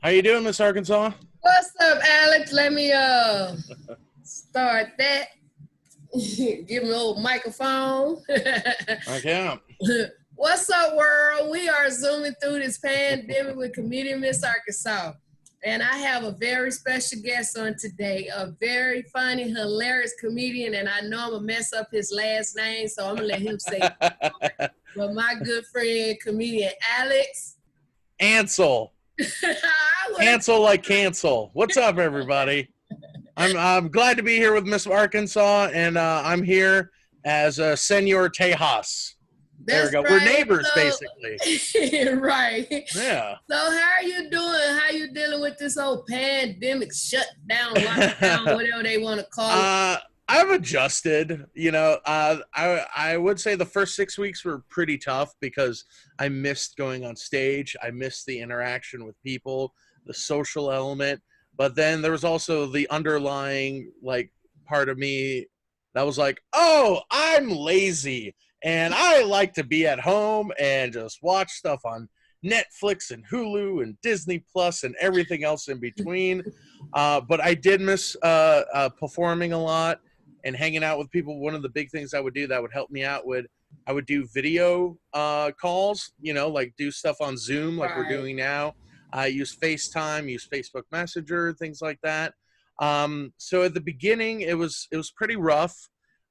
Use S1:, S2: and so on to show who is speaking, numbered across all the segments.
S1: How you doing, Miss Arkansas?
S2: What's up, Alex? Let me start that. Give me a little microphone.
S1: I can't.
S2: What's up, world? We are zooming through this pandemic with comedian Miss Arkansas. And I have a very special guest on today, a very funny, hilarious comedian. And I know I'm going to mess up his last name, so I'm going to let him say it. But my good friend, comedian Alex.
S1: Ansel. Cancel like cancel. What's up, everybody? I'm glad to be here with Miss Arkansas, and I'm here as Senor Tejas. There we go.
S2: Right.
S1: We're neighbors, basically.
S2: Right.
S1: Yeah.
S2: So how are you doing? How you dealing with this whole pandemic, shutdown, lockdown, whatever they want to call it?
S1: I've adjusted. I would say the first 6 weeks were pretty tough because I missed going on stage. I missed the interaction with people, the social element. But then there was also the underlying part of me that was like, oh, I'm lazy and I like to be at home and just watch stuff on Netflix and Hulu and Disney Plus and everything else in between. But I did miss performing a lot and hanging out with people. One of the big things I would do that would help me out I would do video calls, like do stuff on Zoom like we're doing now. I use FaceTime, use Facebook Messenger, things like that. So at the beginning, it was pretty rough.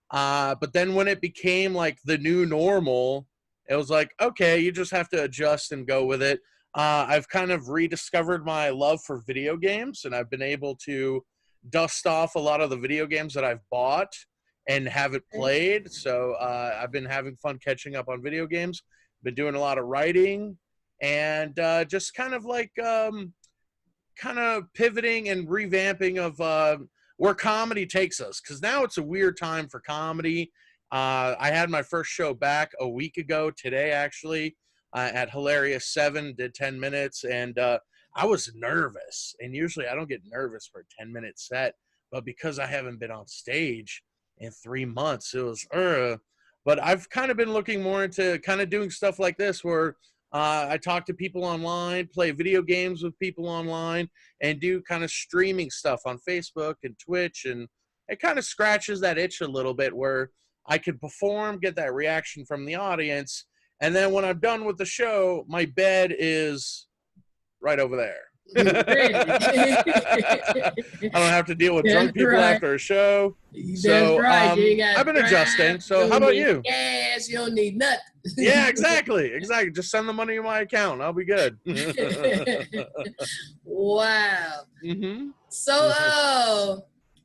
S1: But then when it became like the new normal, it was like, okay, you just have to adjust and go with it. I've kind of rediscovered my love for video games, and I've been able to dust off a lot of the video games that I've bought and haven't played. So I've been having fun catching up on video games. Been doing a lot of writing and just kind of pivoting and revamping of where comedy takes us, because now it's a weird time for comedy. I had my first show back a week ago today, actually, at Hilarious 7, did 10 minutes, and I was nervous. And usually I don't get nervous for a 10-minute set, but because I haven't been on stage in 3 months, it was, but I've kind of been looking more into kind of doing stuff like this where I talk to people online, play video games with people online, and do kind of streaming stuff on Facebook and Twitch. And it kind of scratches that itch a little bit where I could perform, get that reaction from the audience. And then when I'm done with the show, my bed is right over there. I don't have to deal with drunk people after a show. So I've been adjusting. So how about you?
S2: Yes, you don't need nothing.
S1: Yeah, exactly. Just send the money to my account. I'll be good.
S2: Wow.
S1: Mm-hmm.
S2: So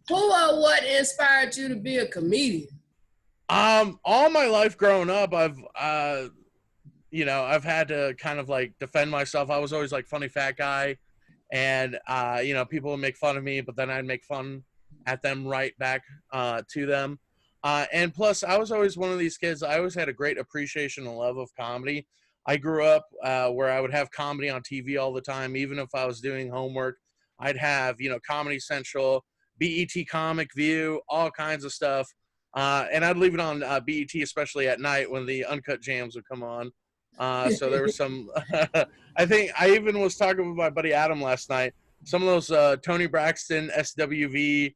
S2: who or what inspired you to be a comedian?
S1: All my life growing up, I've had to kind of like defend myself. I was always like funny fat guy, and people would make fun of me, but then I'd make fun at them right back to them. And plus, I was always one of these kids. I always had a great appreciation and love of comedy. I grew up where I would have comedy on TV all the time. Even if I was doing homework, I'd have, Comedy Central, BET Comic View, all kinds of stuff. And I'd leave it on BET, especially at night when the uncut jams would come on. So there was some, I think I even was talking with my buddy Adam last night. Some of those Tony Braxton, SWV,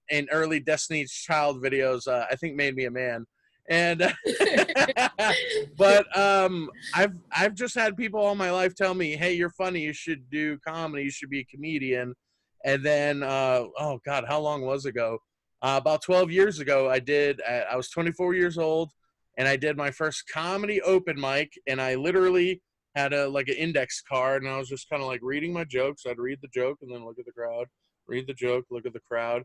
S1: and early Destiny's Child videos, I think made me a man. And but I've just had people all my life tell me, hey, you're funny, you should do comedy, you should be a comedian. And then oh god, how long was ago? About 12 years ago, I was 24 years old, and I did my first comedy open mic, and I literally had an index card, and I was just kind of like reading my jokes. I'd read the joke and then look at the crowd, read the joke, look at the crowd.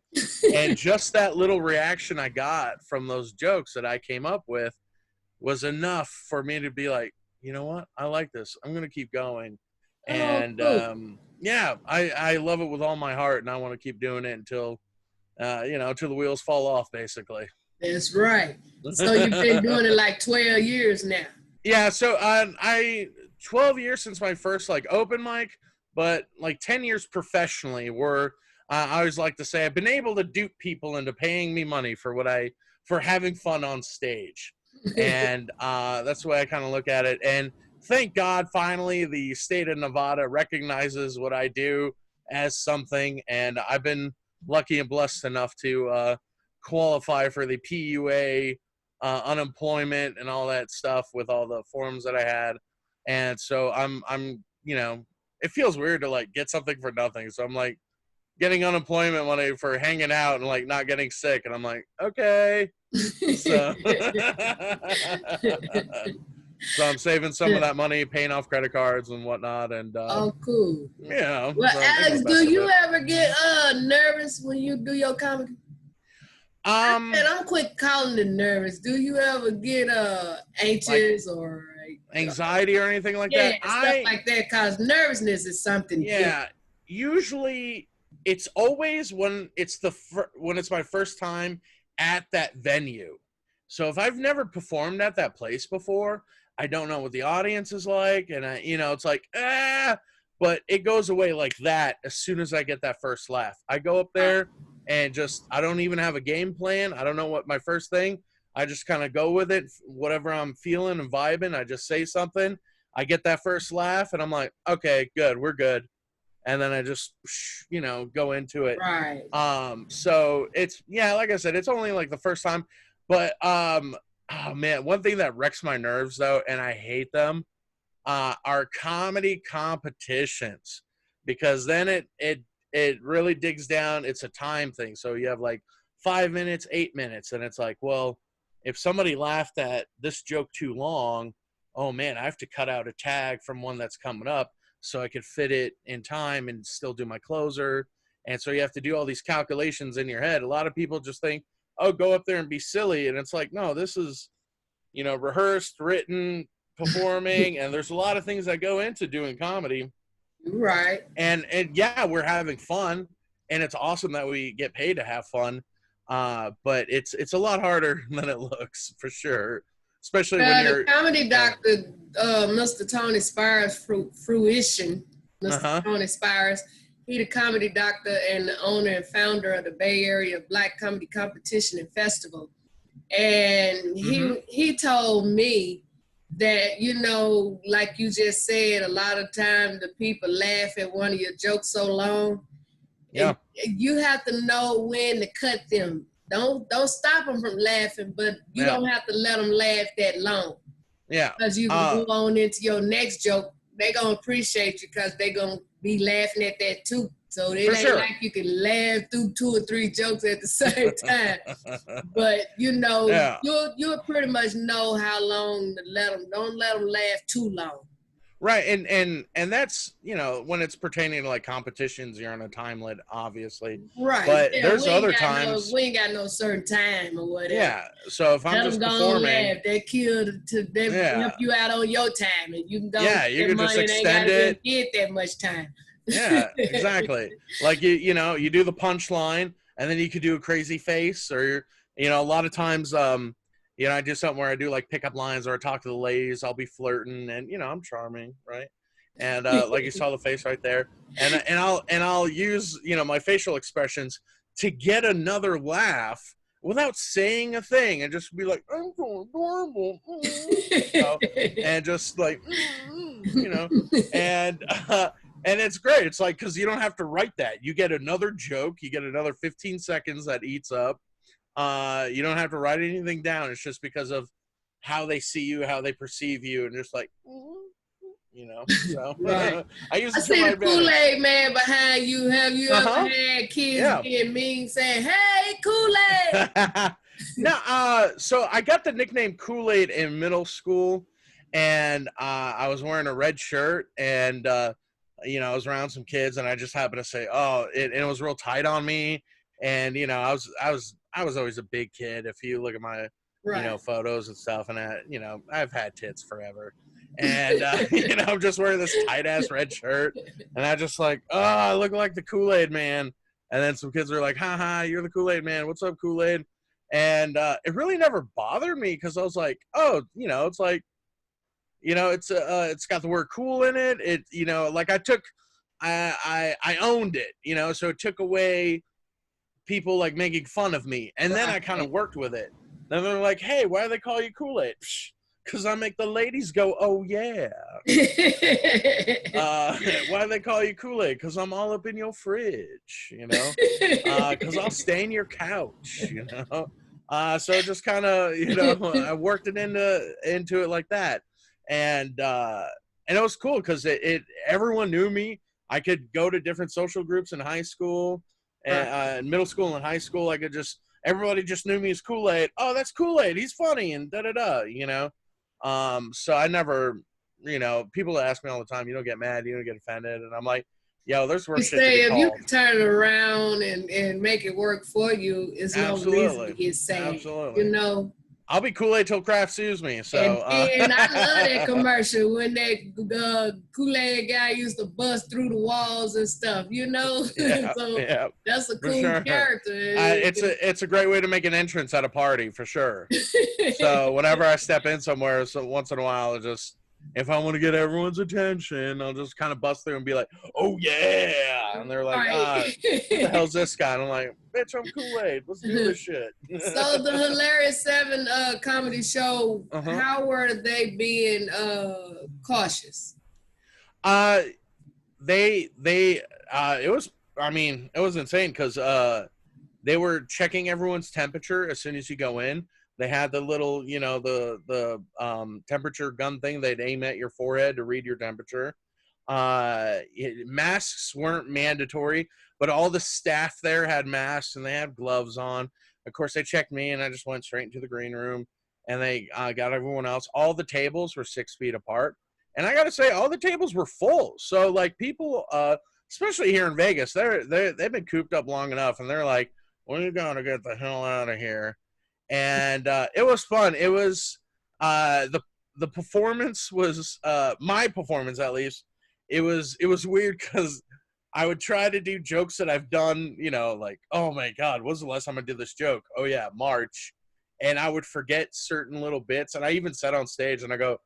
S1: And just that little reaction I got from those jokes that I came up with was enough for me to be like, you know what? I like this. I'm going to keep going. And yeah, I love it with all my heart, and I want to keep doing it until the wheels fall off, basically.
S2: That's right. So you've been doing it like 12 years now.
S1: Yeah, so 12 years since my first open mic, but 10 years professionally, where I always like to say I've been able to dupe people into paying me money for having fun on stage. And that's the way I kind of look at it. And thank God, finally, the state of Nevada recognizes what I do as something, and I've been lucky and blessed enough to qualify for the PUA, unemployment, and all that stuff with all the forms that I had, and so I'm, it feels weird to like get something for nothing. So I'm like getting unemployment money for hanging out and like not getting sick, and I'm like, okay, so. So I'm saving some of that money, paying off credit cards and whatnot, and
S2: Oh, cool.
S1: so
S2: Alex, do you ever get nervous when you do your comedy? I'm quick calling it nervous. Do you ever get anxious like, or
S1: anxiety or anything like that?
S2: Yeah, stuff like that. Cause nervousness is something.
S1: Yeah, usually it's always when it's when it's my first time at that venue. So if I've never performed at that place before, I don't know what the audience is like, and it's like, but it goes away like that as soon as I get that first laugh. I go up there and I don't even have a game plan. I don't know what my first thing. I just kind of go with it, whatever I'm feeling and vibing. I just say something. I get that first laugh, and I'm like, okay, good, we're good. And then I just, go into it.
S2: Right.
S1: So it's, like I said, it's only like the first time, but oh man, one thing that wrecks my nerves though, and I hate them, are comedy competitions, because then it really digs down. It's a time thing. So you have like 5 minutes, 8 minutes, and it's like, well, if somebody laughed at this joke too long, oh man, I have to cut out a tag from one that's coming up so I could fit it in time and still do my closer. And so you have to do all these calculations in your head. A lot of people just think, oh, go up there and be silly. And it's like, no, this is, rehearsed, written, performing, and there's a lot of things that go into doing comedy.
S2: Right.
S1: And yeah, we're having fun, and it's awesome that we get paid to have fun. But it's a lot harder than it looks, for sure. Especially when you're
S2: the comedy doctor, Mr. Tony Spires, Fruition, Mr. Tony Spires. He the comedy doctor and the owner and founder of the Bay Area Black Comedy Competition and Festival. And he told me that, like you just said, a lot of times the people laugh at one of your jokes so long.
S1: Yeah.
S2: You have to know when to cut them. Don't stop them from laughing, but you don't have to let them laugh that long.
S1: Yeah.
S2: Because you can go on into your next joke. They're going to appreciate you because they're going to be laughing at that too. So it ain't like you can laugh through 2 or 3 jokes at the same time. But, you'll pretty much know how long to don't let them laugh too long.
S1: Right. And that's, when it's pertaining to like competitions, you're on a time limit, obviously.
S2: Right.
S1: But there's other times.
S2: We ain't got no certain time or whatever.
S1: Yeah. So if I'm just performing.
S2: Laugh. They help you out on your time, and you can go.
S1: Yeah, you can just extend it.
S2: Get that much time.
S1: Yeah, exactly. Like you do the punchline, and then you could do a crazy face, or a lot of times I do something where I do like pickup lines, or I talk to the ladies. I'll be flirting, and I'm charming, right? And like you saw the face right there, and I'll use my facial expressions to get another laugh without saying a thing, and just be like, I'm so adorable, and just like, and it's great. It's like, because you don't have to write that. You get another joke. You get another 15 seconds that eats up. You don't have to write anything down. It's just because of how they see you, how they perceive you, and just like, So
S2: right.
S1: I
S2: see the Kool-Aid man behind you. Have you ever had kids being mean, saying, "Hey, Kool-Aid"?
S1: No. So I got the nickname Kool-Aid in middle school, and I was wearing a red shirt, and I was around some kids, and I just happened to say, and it was real tight on me, and I was always a big kid. If you look at my photos and stuff, and I've had tits forever, and I'm just wearing this tight ass red shirt, and I just like, I look like the Kool-Aid man, and then some kids were like, haha, you're the Kool-Aid man, what's up, Kool-Aid? And it really never bothered me, because I was like, it's like, it's got the word cool in it. It, like I owned it, so it took away people like making fun of me. And then I kind of worked with it. Then they're like, hey, why do they call you Kool-Aid? Because I make the ladies go, oh, yeah. Why do they call you Kool-Aid? Because I'm all up in your fridge, you know? Because I'll stain your couch, you know? So just kind of, you know, I worked it into it like that. And it was cool because everyone knew me. I could go to different social groups in high school, and middle school and high school. Everybody just knew me as Kool-Aid. Oh, that's Kool-Aid. He's funny and da-da-da, you know? So I never, you know, people ask me all the time, you don't get mad, you don't get offended. And I'm like, yo, there's worse shit to be
S2: if
S1: called.
S2: you can turn it around and make it work for you, it's no reason to get sad.
S1: Absolutely.
S2: You know?
S1: I'll be Kool-Aid till Kraft sues me. So
S2: and I love that commercial when that Kool-Aid guy used to bust through the walls and stuff, you know.
S1: Yeah,
S2: so
S1: yeah,
S2: that's a cool character.
S1: It's a great way to make an entrance at a party for sure. So whenever I step in somewhere, so once in a while, if I want to get everyone's attention, I'll just kind of bust through and be like, oh, yeah. And they're like, what the hell's this guy? And I'm like, bitch, I'm Kool-Aid. Let's do this shit.
S2: So the Hilarious 7 comedy show, how were they being cautious?
S1: It was insane because they were checking everyone's temperature as soon as you go in. They had the little, you know, the temperature gun thing. They'd aim at your forehead to read your temperature. Masks weren't mandatory, but all the staff there had masks and they had gloves on. Of course, they checked me, and I just went straight into the green room, and they got everyone else. All the tables were 6 feet apart, and I got to say, all the tables were full. So, like, people, especially here in Vegas, they've been cooped up long enough, and they're like, "When are you going to get the hell out of here?" And it was fun. It was the performance was my performance, at least. It was weird because I would try to do jokes that I've done, you know, like, oh my God, when's the last time I did this joke? Oh yeah, March. And I would forget certain little bits. And I even said on stage, and I go,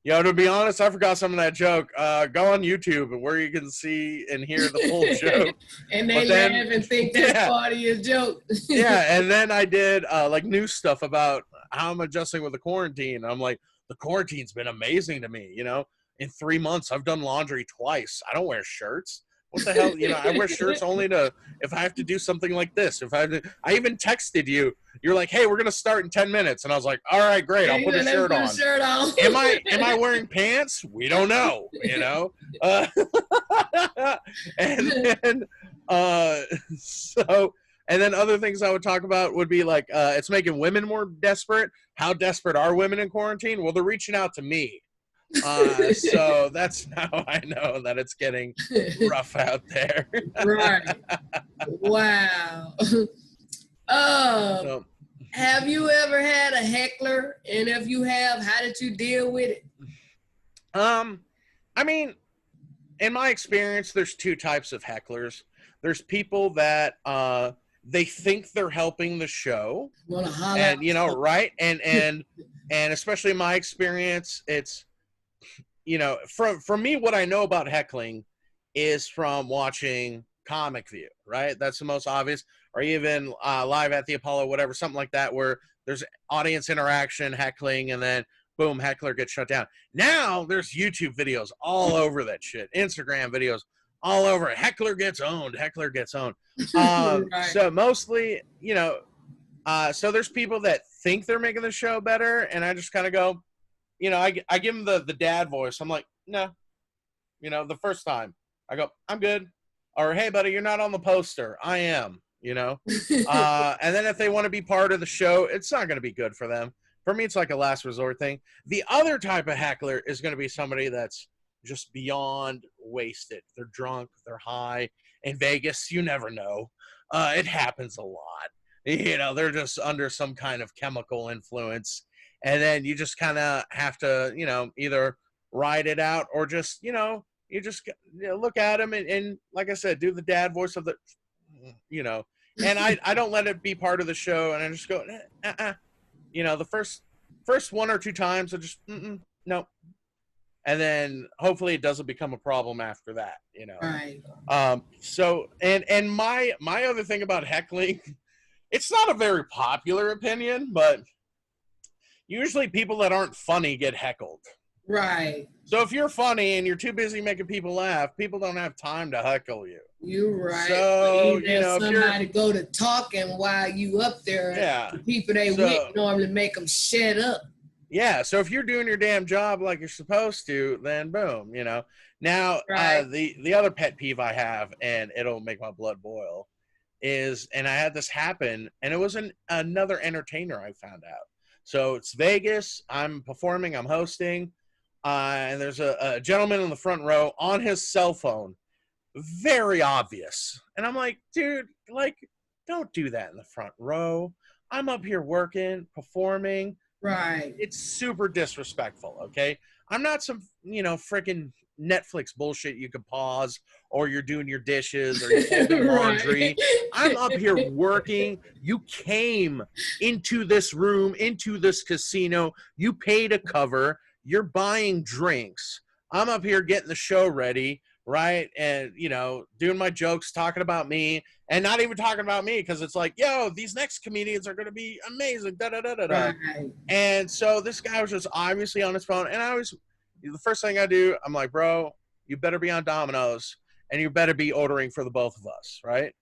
S1: yo, to be honest, I forgot some of that joke. Go on YouTube where you can see and hear the full joke.
S2: And they laugh and think that's part of your joke.
S1: Yeah, and then I did like news stuff about how I'm adjusting with the quarantine. I'm like, the quarantine's been amazing to me, you know? In 3 months, I've done laundry twice. I don't wear shirts. What the hell? You know, I wear shirts only if I have to do something like this. I even texted you. You're like, hey, we're going to start in 10 minutes. And I was like, all right, great. I'll put a shirt on. Am I wearing pants? We don't know, you know? And then other things I would talk about would be like, it's making women more desperate. How desperate are women in quarantine? Well, they're reaching out to me. So that's how I know that it's getting rough out there.
S2: Right. Wow. Have you ever had a heckler? And if you have, how did you deal with it?
S1: I mean, in my experience, there's 2 types of hecklers. There's people that they think they're helping the show, and you know, right? And especially in my experience, it's, you know, from me, what I know about heckling is from watching Comic View, right? That's the most obvious, or even Live at the Apollo, whatever, something like that, where there's audience interaction, heckling, and then boom, heckler gets shut down. Now there's YouTube videos all over that shit, Instagram videos all over it. Heckler gets owned. Right. So mostly, you know, so there's people that think they're making the show better, and I just kind of go, you know, I give them the dad voice. I'm like, no. You know, the first time I go, I'm good. Or, hey, buddy, you're not on the poster. I am, you know. And then if they want to be part of the show, it's not going to be good for them. For me, it's like a last resort thing. The other type of heckler is going to be somebody that's just beyond wasted. They're drunk. They're high. In Vegas, you never know. It happens a lot. You know, they're just under some kind of chemical influence. And then you just kind of have to, you know, either ride it out or just, you know, look at them and like I said, do the dad voice of the, you know, and I don't let it be part of the show. And I just go, you know, the first 1 or 2 times I just, no. And then hopefully it doesn't become a problem after that, you know?
S2: Right.
S1: So, and my other thing about heckling, it's not a very popular opinion, but usually people that aren't funny get heckled.
S2: Right.
S1: So if you're funny and you're too busy making people laugh, people don't have time to heckle you.
S2: You're right.
S1: So,
S2: Either
S1: you know, if
S2: somebody go to talking while you up there,
S1: yeah,
S2: the people they with normally make them shut up.
S1: Yeah, so if you're doing your damn job like you're supposed to, then boom, you know. Now,
S2: Right.
S1: The other pet peeve I have, and it'll make my blood boil, is, and I had this happen, and it was another entertainer I found out. So it's Vegas. I'm performing. I'm hosting. And there's a gentleman in the front row on his cell phone, very obvious. And I'm like, dude, like, don't do that in the front row. I'm up here working, performing.
S2: Right.
S1: It's super disrespectful, okay? I'm not some, you know, freaking Netflix bullshit you could pause, or you're doing your dishes, or you're folding laundry.
S2: Right.
S1: I'm up here working. You came into this room, into this casino. You paid a cover. You're buying drinks. I'm up here getting the show ready, right? And, you know, doing my jokes, talking about me, and not even talking about me, because it's like, yo, these next comedians are going to be amazing, da-da-da-da-da.
S2: Right.
S1: And so this guy was just obviously on his phone, and the first thing I do, I'm like, bro, you better be on Domino's, and you better be ordering for the both of us, right?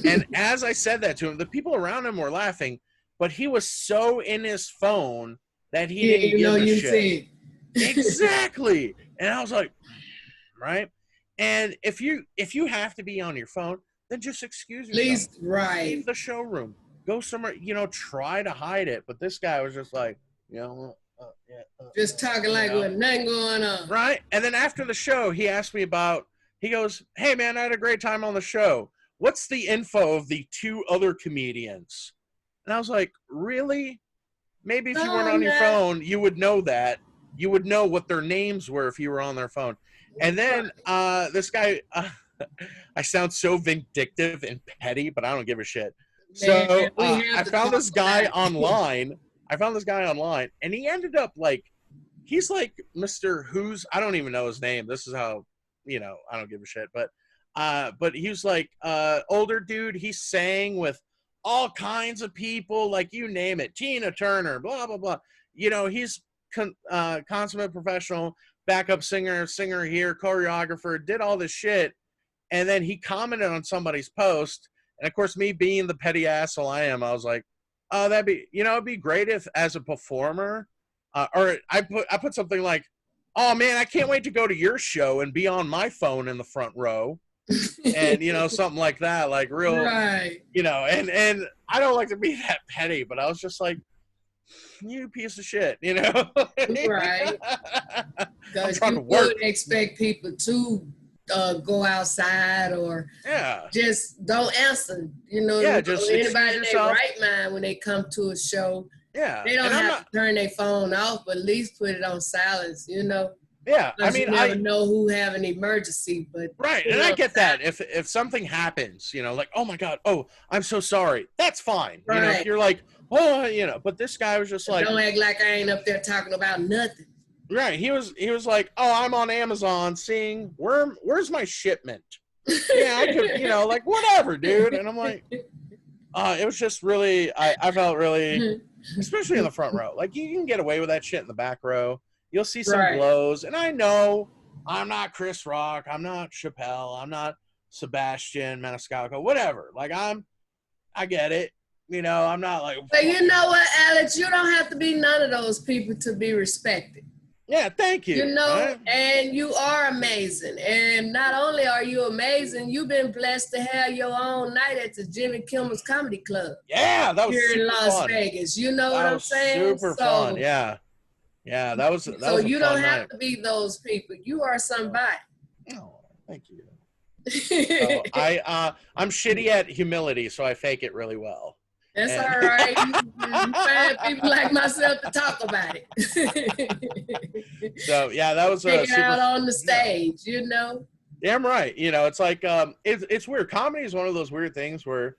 S1: And as I said that to him, the people around him were laughing, but he was so in his phone that he didn't give a shit. Exactly. And I was like, right? And if you have to be on your phone, then just excuse yourself.
S2: Please, right.
S1: Leave the showroom. Go somewhere, you know, try to hide it. But this guy was just like, you know,
S2: just talking like with nothing going on.
S1: Right. And then after the show, he asked me he goes, hey, man, I had a great time on the show. What's the info of the 2 other comedians? And I was like, really? Maybe if you weren't on your phone, you would know that. You would know what their names were if you were on their phone. And then this guy, I sound so vindictive and petty, but I don't give a shit. Man, so I found this guy online. And he ended up like, he's like Mr. Who's, I don't even know his name. This is how, you know, I don't give a shit. But he was like older dude. He sang with all kinds of people, like you name it, Tina Turner, blah, blah, blah. You know, he's consummate professional, backup singer here, choreographer, did all this shit. And then he commented on somebody's post. And of course, me being the petty asshole I am, I was like, oh, that'd be, you know, it'd be great if as a performer, or I put something like, oh man, I can't wait to go to your show and be on my phone in the front row. And, you know, something like that, like real, right. You know, and I don't like to be that petty, but I was just like, you piece of shit, you know?
S2: Right. I'm trying to work. Would expect people to go outside or just don't answer, you know?
S1: Yeah, just
S2: anybody in their right mind when they come to a show.
S1: Yeah.
S2: They don't have to turn their phone off, but at least put it on silence, you know?
S1: Yeah, I mean,
S2: you never know who have an emergency, but
S1: right, and I get that. If something happens, you know, like, oh my God, oh, I'm so sorry, that's fine. Right. You know, if you're like, oh, you know, but this guy was just like,
S2: don't act like I ain't up there talking about nothing.
S1: Right, he was like, oh, I'm on Amazon seeing where's my shipment? Yeah, I could, you know, like whatever, dude. And I'm like, it was just really, I felt really, especially in the front row, like you can get away with that shit in the back row. You'll see some blows, and I know I'm not Chris Rock, I'm not Chappelle, I'm not Sebastian Maniscalco, whatever. Like I get it, you know. I'm not like.
S2: But you know what, Alex? You don't have to be none of those people to be respected.
S1: Yeah, thank you.
S2: You know, right? And you are amazing. And not only are you amazing, you've been blessed to have your own night at the Jimmy Kimmel's Comedy Club.
S1: Yeah, that was
S2: here in Las Vegas. You know what I'm saying?
S1: Super fun. Yeah. Yeah, that was.
S2: So you don't have to be those people. You are somebody.
S1: Oh, thank you. So I'm shitty at humility, so I fake it really well.
S2: That's all right. You find people like myself to talk about it.
S1: So yeah, that was
S2: take it out on the stage, you know.
S1: Damn right. You know, it's like it's weird. Comedy is one of those weird things where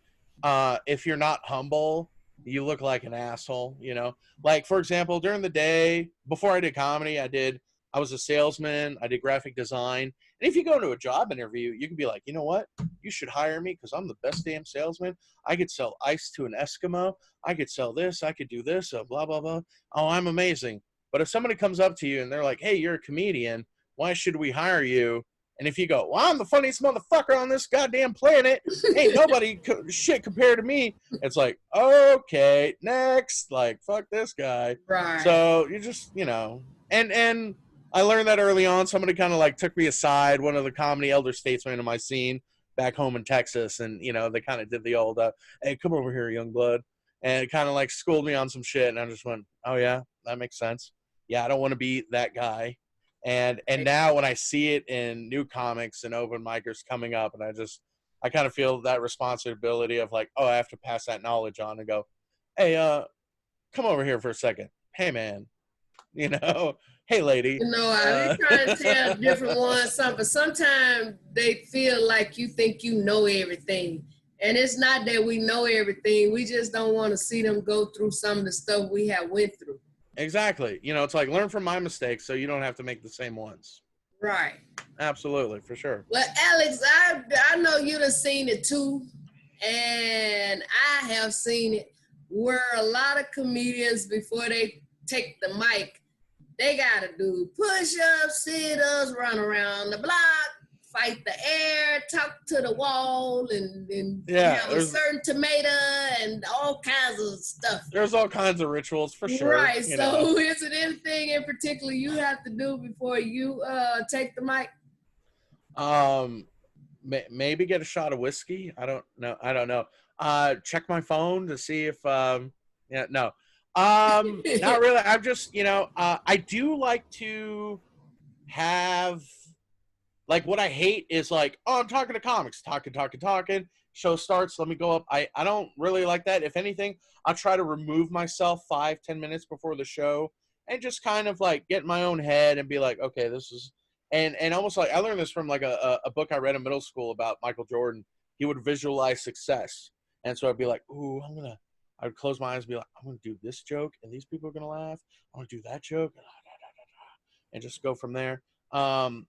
S1: if you're not humble, you look like an asshole, you know? Like, for example, during the day, before I did comedy, I did I was a salesman. I did graphic design. And if you go into a job interview, you can be like, you know what? You should hire me because I'm the best damn salesman. I could sell ice to an Eskimo. I could sell this. I could do this. Blah, blah, blah. Oh, I'm amazing. But if somebody comes up to you and they're like, hey, you're a comedian, why should we hire you? And if you go, well, I'm the funniest motherfucker on this goddamn planet, ain't nobody shit compared to me. It's like, okay, next. Like, fuck this guy.
S2: Right.
S1: So you just, and I learned that early on. Somebody kind of like took me aside, one of the comedy elder statesmen in my scene back home in Texas. And, they kind of did the old, hey, come over here, young blood. And it kind of like schooled me on some shit. And I just went, oh, yeah, that makes sense. Yeah, I don't want to be that guy. And now when I see it in new comics and open micers coming up, and I kind of feel that responsibility of like, oh, I have to pass that knowledge on and go, hey, come over here for a second. Hey, man, hey, lady.
S2: I be trying to tell different ones something, but sometimes they feel like you think you know everything. And it's not that we know everything. We just don't want to see them go through some of the stuff we have went through.
S1: Exactly. It's like learn from my mistakes so you don't have to make the same ones.
S2: Right.
S1: Absolutely, for sure.
S2: Well, Alex, I know you done seen it too, and I have seen it where a lot of comedians, before they take the mic, they got to do push-ups, sit-ups, run around the block, fight the air, talk to the wall, and have a certain tomato and all kinds of stuff.
S1: There's all kinds of rituals for sure.
S2: Right. So is it anything in particular you have to do before you take the mic?
S1: Maybe get a shot of whiskey. I don't know. Check my phone to see if not really. I'm just I do like to have. Like, what I hate is like, oh, I'm talking to comics, talking. Show starts, let me go up. I don't really like that. If anything, I'll try to remove myself 5-10 minutes before the show and just kind of like get in my own head and be like, okay, this is, and almost like I learned this from like a book I read in middle school about Michael Jordan. He would visualize success. And so I'd be like, ooh, I would close my eyes and be like, I'm going to do this joke and these people are going to laugh. I'm going to do that joke and just go from there.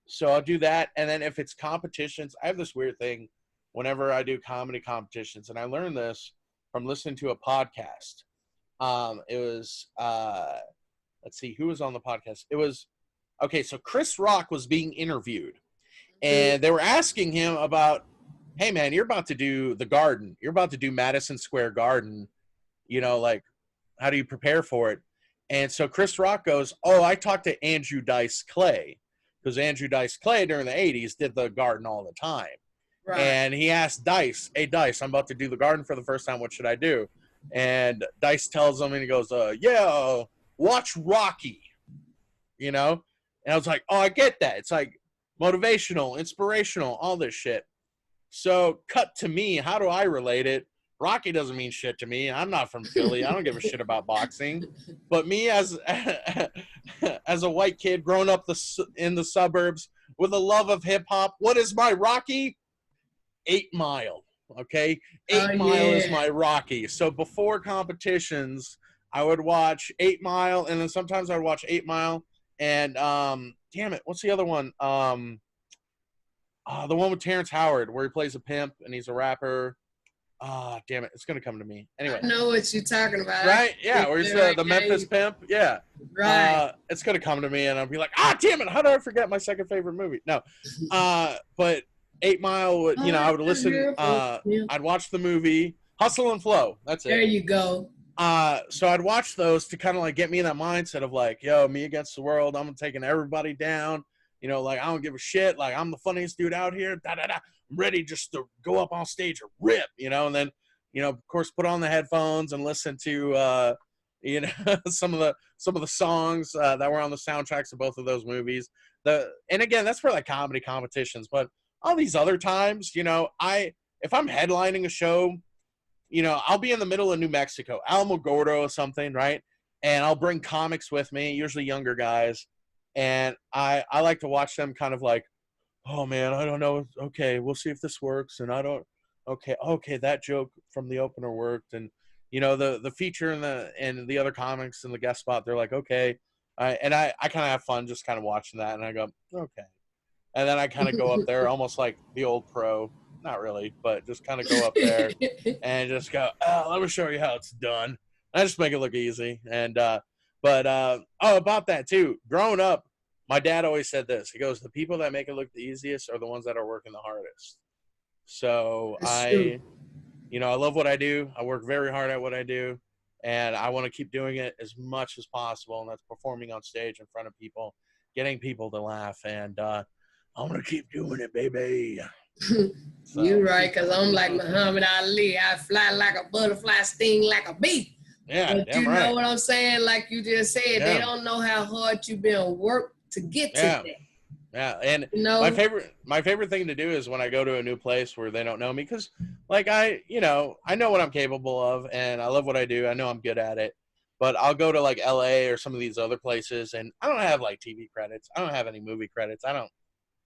S1: So I'll do that. And then if it's competitions, I have this weird thing whenever I do comedy competitions, and I learned this from listening to a podcast. It was, let's see, who was on the podcast? It was, okay, so Chris Rock was being interviewed, and they were asking him about, hey, man, you're about to do the Garden. You're about to do Madison Square Garden. Like, how do you prepare for it? And so Chris Rock goes, oh, I talked to Andrew Dice Clay. Because Andrew Dice Clay during the 80s did the Garden all the time. Right. And he asked Dice, hey, Dice, I'm about to do the Garden for the first time. What should I do? And Dice tells him, and he goes, watch Rocky. And I was like, oh, I get that. It's like motivational, inspirational, all this shit. So cut to me. How do I relate it? Rocky doesn't mean shit to me. I'm not from Philly. I don't give a shit about boxing. But me as a white kid growing up in the suburbs with a love of hip hop, what is my Rocky? 8 Mile. Okay, 8 Mile is my Rocky. So before competitions, I would watch 8 Mile, and then sometimes I would watch 8 Mile. And damn it, what's the other one? The one with Terrence Howard where he plays a pimp and he's a rapper. Damn it, it's gonna come to me. Anyway,
S2: I know what you're talking about.
S1: Right? Yeah, where's the Memphis Pimp? Yeah.
S2: Right.
S1: It's gonna come to me, and I'll be like, damn it, how did I forget my second favorite movie? No. But 8 Mile would, I would listen. I'd watch the movie Hustle and Flow. That's it.
S2: There you go.
S1: So I'd watch those to kind of like get me in that mindset of like, yo, me against the world. I'm taking everybody down. Like I don't give a shit. Like I'm the funniest dude out here. I'm ready just to go up on stage and rip. And then, of course, put on the headphones and listen to, some of the songs that were on the soundtracks of both of those movies. And again, that's for like comedy competitions. But all these other times, if I'm headlining a show, I'll be in the middle of New Mexico, Alamogordo or something, right? And I'll bring comics with me, usually younger guys. And I like to watch them kind of like, oh, man, I don't know. Okay, we'll see if this works. And okay, that joke from the opener worked. And, the feature and the other comics and the guest spot, they're like, okay, I kind of have fun just kind of watching that, and I go, okay. And then I kind of go up there, almost like the old pro, not really, but just kind of go up there and just go, oh, let me show you how it's done. I just make it look easy. And about that too. Growing up, my dad always said this. He goes, the people that make it look the easiest are the ones that are working the hardest. So
S2: That's true.
S1: I love what I do. I work very hard at what I do, and I want to keep doing it as much as possible. And that's performing on stage in front of people, getting people to laugh, and I'm gonna keep doing it, baby. So.
S2: You right, because I'm like Muhammad Ali. I fly like a butterfly, sting like a bee.
S1: Yeah,
S2: but
S1: damn
S2: you
S1: right.
S2: know what I'm saying? Like you just said,
S1: Yeah.
S2: They don't know how hard you've been worked to get to that.
S1: Yeah, and my favorite thing to do is when I go to a new place where they don't know me, because like I know what I'm capable of, and I love what I do. I know I'm good at it, but I'll go to like LA or some of these other places, and I don't have like TV credits. I don't have any movie credits. I don't,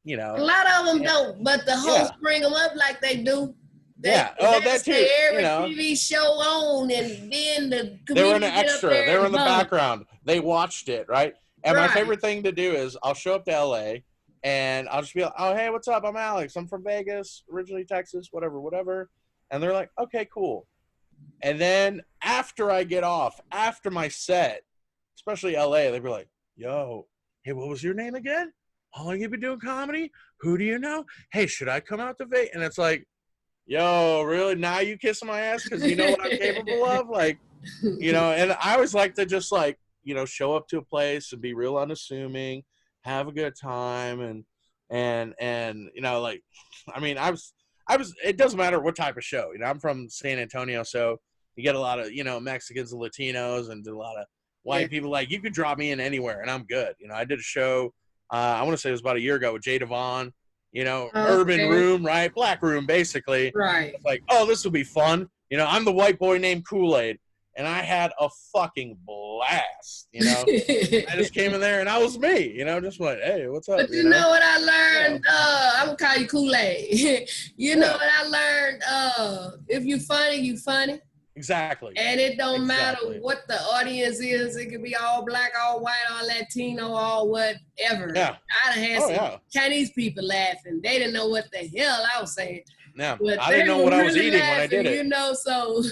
S2: A lot of them don't, but the hosts bring them up like they do.
S1: That too.
S2: Every TV show on, and then the
S1: they were an extra. They were in the background. They watched it, right? And my favorite thing to do is I'll show up to LA, and I'll just be like, oh, hey, what's up? I'm Alex. I'm from Vegas, originally Texas, whatever. And they're like, okay, cool. And then after I get off, after my set, especially LA, they'd be like, yo, hey, what was your name again? How long you been doing comedy? Who do you know? Hey, should I come out to Vegas? And it's like, yo, really? Now you kissing my ass because you know what I'm capable of? Like, and I always like to just like, show up to a place and be real unassuming, have a good time, and like, I mean, I was it doesn't matter what type of show. I'm from San Antonio, so you get a lot of Mexicans and Latinos, and a lot of white people. Like, you could drop me in anywhere and I'm good. I did a show I want to say it was about a year ago with Jay Devon, urban room, right? Black room, basically.
S2: Right.
S1: It's like, oh, this will be fun. I'm the white boy named Kool-Aid. And I had a fucking blast, I just came in there and I was me, just went, hey, what's up?
S2: But you know what I learned? I'm going to call you Kool-Aid. Know what I learned? If you funny, you funny.
S1: Exactly.
S2: And it don't matter what the audience is. It could be all black, all white, all Latino, all whatever.
S1: Yeah.
S2: I done had some Chinese people laughing. They didn't know what the hell I was saying.
S1: Yeah, I didn't know what I was eating when I did it.
S2: So.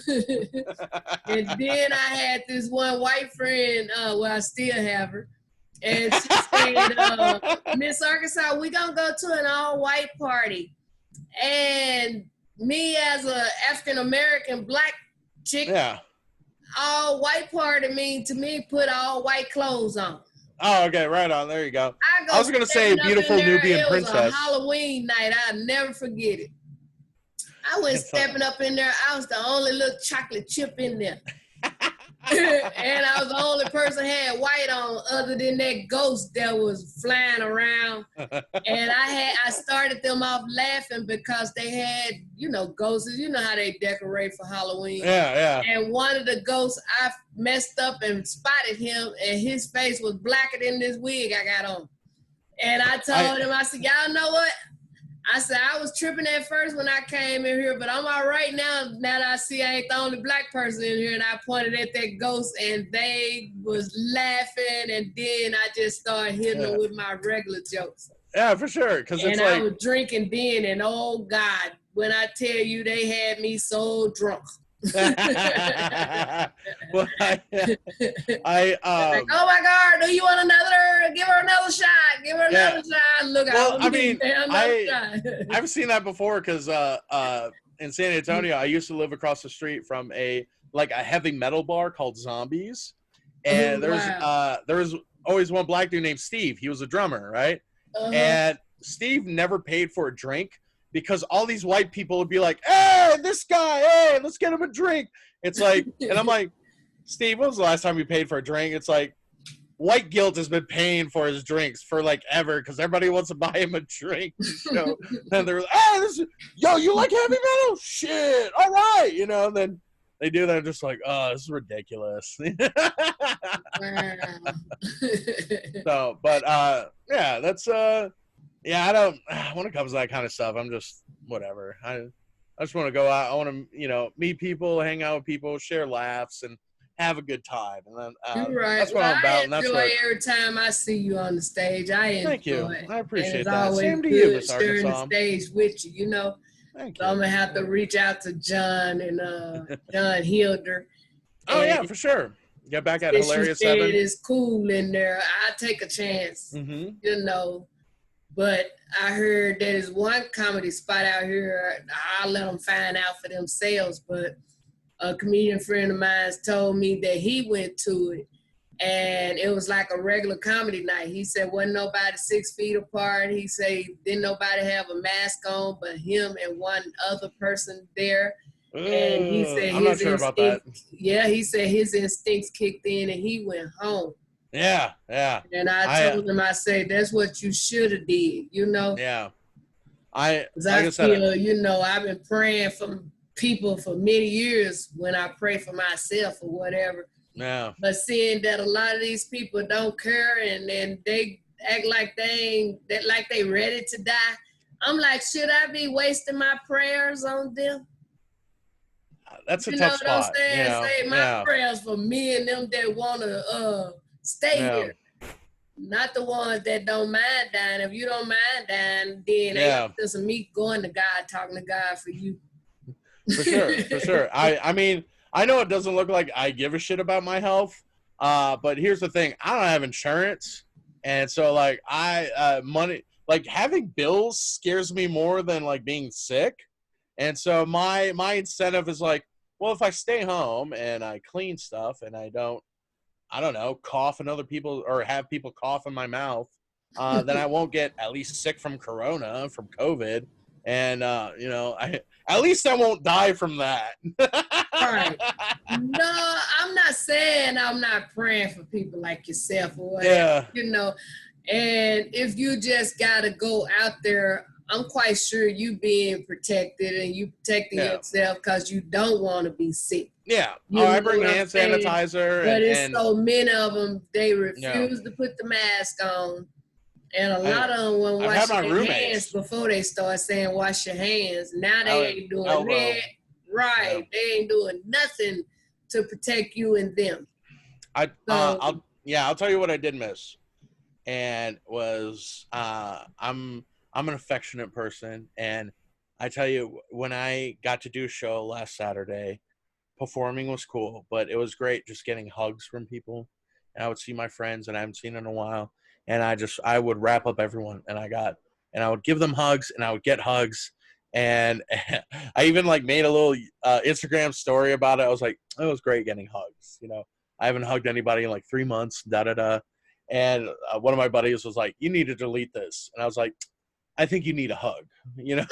S2: And then I had this one white friend, I still have her. And she said, Miss Arkansas, we going to go to an all-white party. And me as a African-American black chick, all white party to me put all white clothes on.
S1: Oh, okay, right on. There you go. I was going to say beautiful Nubian princess.
S2: It was a Halloween night. I'll never forget it. I went stepping up in there. I was the only little chocolate chip in there. And I was the only person had white on other than that ghost that was flying around. And I started them off laughing because they had, ghosts. You know how they decorate for Halloween.
S1: Yeah.
S2: And one of the ghosts, I messed up and spotted him, and his face was blacker than this wig I got on. And I told him, I said, y'all know what? I said, I was tripping at first when I came in here, but I'm all right now that I see I ain't the only black person in here. And I pointed at that ghost, and they was laughing, and then I just started hitting them with my regular jokes.
S1: Yeah, for sure. And
S2: I was drinking then, and oh, God, when I tell you they had me so drunk.
S1: Well,
S2: like, oh my God, do you want another? Give her another shot. Give her another shot. Look,
S1: I've seen that before because in San Antonio, I used to live across the street from a heavy metal bar called Zombies, and there was always one black dude named Steve. He was a drummer, right? And Steve never paid for a drink, because all these white people would be like, hey, this guy, hey, let's get him a drink. It's like, and I'm like, Steve, when was the last time you paid for a drink? It's like, white guilt has been paying for his drinks for everver, because everybody wants to buy him a drink. And they're like, hey, yo, you like heavy metal? Shit, all right. And then they do that, just like, oh, this is ridiculous. So, but that's I don't, when it comes to that kind of stuff, I'm just whatever. I just want to go out. I want to, meet people, hang out with people, share laughs, and have a good time, and then
S2: You're right.
S1: that's what
S2: Well,
S1: I'm about,
S2: I
S1: and that's
S2: enjoy
S1: what.
S2: every time I see you on the stage. I
S1: Thank you.
S2: enjoy it.
S1: I
S2: And it's
S1: appreciate that.
S2: always
S1: Same to you,
S2: good
S1: Miss
S2: sharing the
S1: Arkansas.
S2: stage with you, you know.
S1: Thank
S2: So I'm
S1: you.
S2: gonna have to reach out to John and John Hilder.
S1: Oh
S2: And
S1: yeah, for sure. Get back at
S2: since you said
S1: Hilarious 7.
S2: it's cool in there, I take a chance,
S1: Mm-hmm.
S2: you know. But I heard there's one comedy spot out here. I'll let them find out for themselves. But a comedian friend of mine told me that he went to it and it was like a regular comedy night. He said wasn't nobody 6 feet apart. He said didn't nobody have a mask on but him and one other person there. And he said
S1: I'm not
S2: his
S1: sure about that.
S2: he said his instincts kicked in and he went home.
S1: Yeah.
S2: And I told him, I said, that's what you should have did, you know?
S1: Yeah.
S2: Because
S1: Like
S2: I
S1: I said,
S2: feel, you know, I've been praying for people for many years when I pray for myself or whatever.
S1: yeah.
S2: But seeing that a lot of these people don't care and then they act like like they ready to die, I'm like, should I be wasting my prayers on them?
S1: That's a
S2: You
S1: tough
S2: know what I'm
S1: spot.
S2: saying?
S1: You know.
S2: Say my prayers for me and them that want to stay here. Not the ones that don't mind dying. If you don't mind dying, then ain't just me going to God, talking to God for you.
S1: For sure. I mean, I know it doesn't look like I give a shit about my health, but here's the thing: I don't have insurance, and so like money, like having bills scares me more than like being sick, and so my incentive is like, well, if I stay home and I clean stuff and I don't know, cough in other people or have people cough in my mouth, then I won't get at least sick from corona, from COVID. And, you know, at least I won't die from that.
S2: Right. No, I'm not saying I'm not praying for people like yourself or whatever, you know. And if you just got to go out there, I'm quite sure you being protected and you protecting yourself because you don't want to be sick.
S1: Yeah. I bring hand sanitizer.
S2: But it's so many of them, they refuse to put the mask on. And a lot of them won't wash their hands before they start saying wash your hands. Now they ain't doing that. Right. They ain't doing nothing to protect you and them.
S1: I'll tell you what I did miss. And was I'm an affectionate person, and I tell you, when I got to do a show last Saturday, performing was cool, but it was great just getting hugs from people. And I would see my friends and I haven't seen in a while, and I would wrap up everyone, and I would give them hugs, and I would get hugs. And I even like made a little Instagram story about it. I was like, it was great getting hugs. You know, I haven't hugged anybody in like 3 months. And one of my buddies was like, you need to delete this. And I was like, I think you need a hug, you know?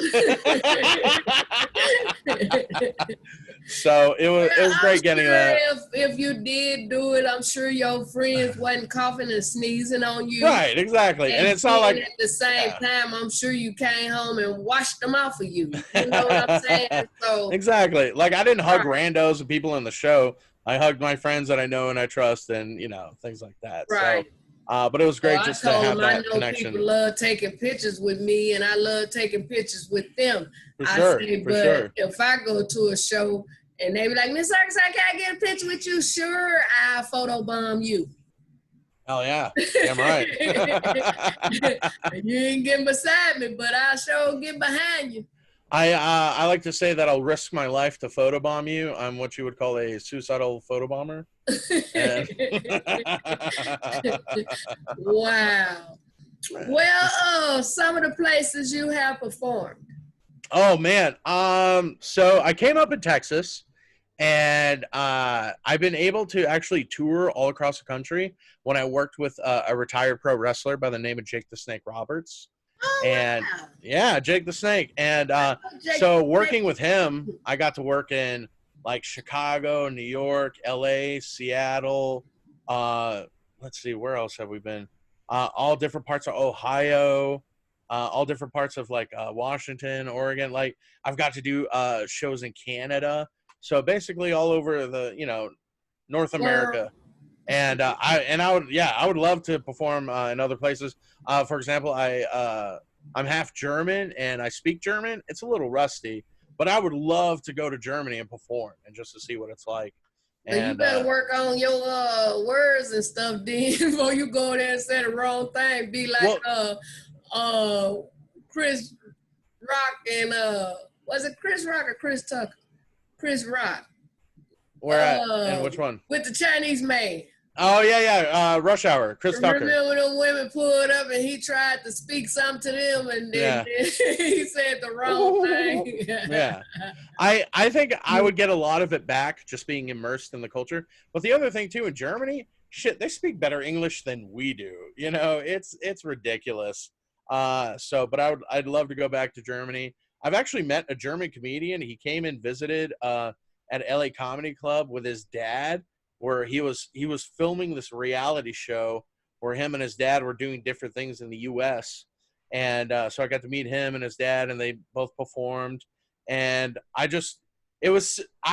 S1: So it was great getting that.
S2: If you did do it, I'm sure your friends wasn't coughing and sneezing on you.
S1: Right, exactly. And it's not like
S2: at the same time, I'm sure you came home and washed them off of you. You know what I'm saying? So
S1: exactly. Like I didn't hug randos and people in the show. I hugged my friends that I know and I trust, and you know, things like that.
S2: Right.
S1: So but it was great just to have that connection.
S2: People love taking pictures with me, and I love taking pictures with them.
S1: For sure.
S2: If I go to a show and they be like, Miss Arkansas, can I get a picture with you? Sure, I'll photobomb you.
S1: Hell yeah. Damn right.
S2: You ain't getting beside me, but I'll sure get behind you.
S1: I like to say that I'll risk my life to photobomb you. I'm what you would call a suicidal photobomber.
S2: Wow. Well, some of the places you have performed.
S1: Oh man. So I came up in Texas, and I've been able to actually tour all across the country when I worked with a retired pro wrestler by the name of Jake the Snake Roberts.
S2: Oh,
S1: and
S2: wow.
S1: Yeah, Jake the Snake. And so working with him, I got to work in like Chicago, New York, LA, Seattle. Let's see, where else have we been? All different parts of Ohio, all different parts of like Washington, Oregon. Like I've got to do shows in Canada. So basically all over the, you know, North America. And I would love to perform in other places. For example, I'm half German and I speak German. It's a little rusty, but I would love to go to Germany and perform and just to see what it's like.
S2: So you
S1: And
S2: better work on your words and stuff, then, before you go there and say the wrong thing. Be like Chris Rock and was it Chris Rock or Chris Tucker? Chris Rock.
S1: where at? And which one?
S2: With the Chinese man.
S1: Oh yeah. Rush Hour. Chris Tucker.
S2: Remember them women pulled up and he tried to speak something to them and then he said the wrong thing.
S1: Yeah. I think I would get a lot of it back just being immersed in the culture. But the other thing too, in Germany, shit, they speak better English than we do. You know, it's ridiculous. But I'd love to go back to Germany. I've actually met a German comedian. He came and visited at LA Comedy Club with his dad, where he was filming this reality show where him and his dad were doing different things in the U.S. And so I got to meet him and his dad, and they both performed. And I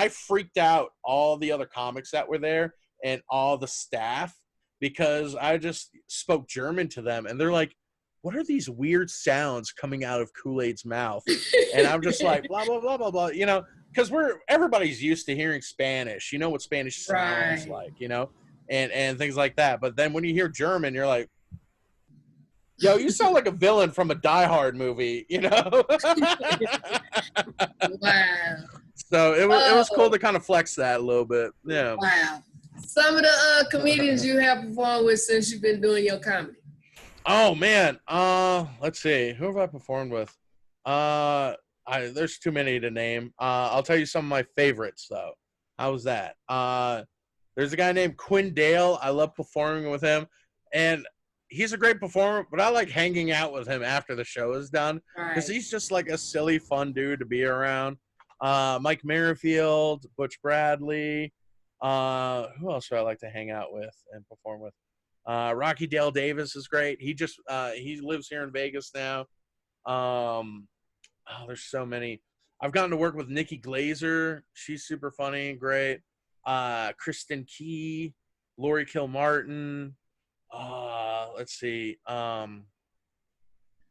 S1: freaked out all the other comics that were there and all the staff, because I just spoke German to them, and they're like, what are these weird sounds coming out of Kool-Aid's mouth? And I'm just like, blah, blah, blah, blah, blah, you know, because everybody's used to hearing Spanish. You know what Spanish sounds like, you know, and things like that. But then when you hear German, you're like, yo, you sound like a villain from a Die Hard movie, you know?
S2: Wow.
S1: So it was cool to kind of flex that a little bit. Yeah.
S2: Wow. Some of the comedians you have performed with since you've been doing your comedy.
S1: Oh man, let's see. Who have I performed with? There's too many to name. I'll tell you some of my favorites though. How was that? There's a guy named Quinn Dale. I love performing with him, and he's a great performer. But I like hanging out with him after the show is done, because he's just like a silly, fun dude to be around. Mike Merrifield, Butch Bradley. Who else do I like to hang out with and perform with? Rocky Dale Davis is great. He lives here in Vegas now. There's so many. I've gotten to work with Nikki Glazer. She's super funny and great. Kristen Key, Lori Kilmartin. Let's see. God,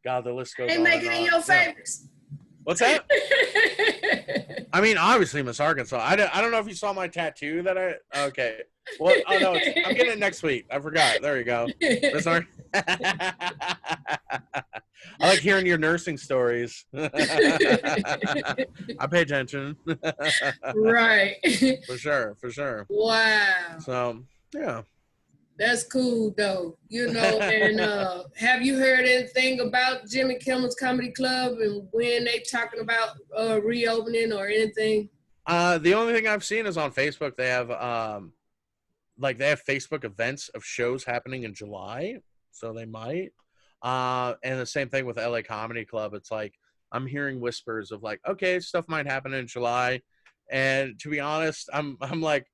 S1: the list goes on.
S2: Ain't making it your favorites.
S1: What's that? I mean, obviously Miss Arkansas. I don't know if you saw my tattoo that okay. Well, oh no, I'm getting it next week. I forgot. There you go. Miss I like hearing your nursing stories. I pay attention.
S2: Right.
S1: For sure.
S2: Wow.
S1: So, yeah.
S2: That's cool, though. You know, and have you heard anything about Jimmy Kimmel's Comedy Club and when they talking about reopening or anything?
S1: The only thing I've seen is on Facebook. They have Facebook events of shows happening in July, so they might. And the same thing with LA Comedy Club. It's like I'm hearing whispers of like, okay, stuff might happen in July, and to be honest, I'm like,